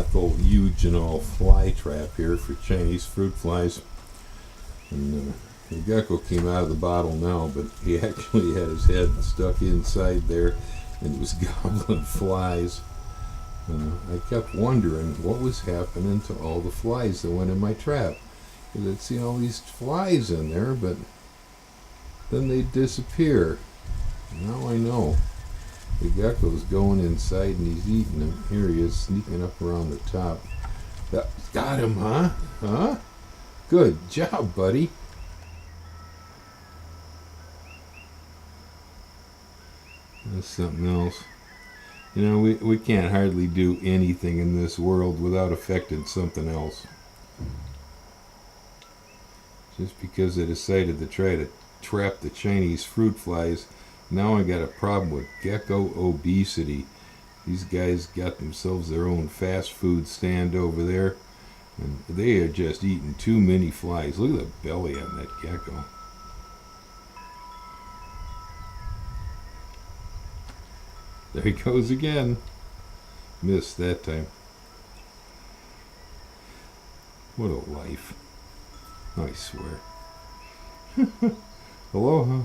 Gecko eugenol fly trap here for Chinese fruit flies. And the gecko came out of the bottle now, but he actually had his head stuck inside there and was gobbling flies. I kept wondering what was happening to all the flies that went in my trap. Because I'd seen all these flies in there, but then they'd disappear. Now I know. The gecko's going inside and he's eating them. Here he is, sneaking up around the top. Got him, huh? Huh? Good job, buddy. That's something else. You know, we can't hardly do anything in this world without affecting something else. Just because I decided to try to trap the Chinese fruit flies, now I got a problem with gecko obesity. These guys got themselves their own fast food stand over there, and they are just eating too many flies. Look at the belly on that gecko. There he goes again. Missed that time. What a life. I swear. Aloha.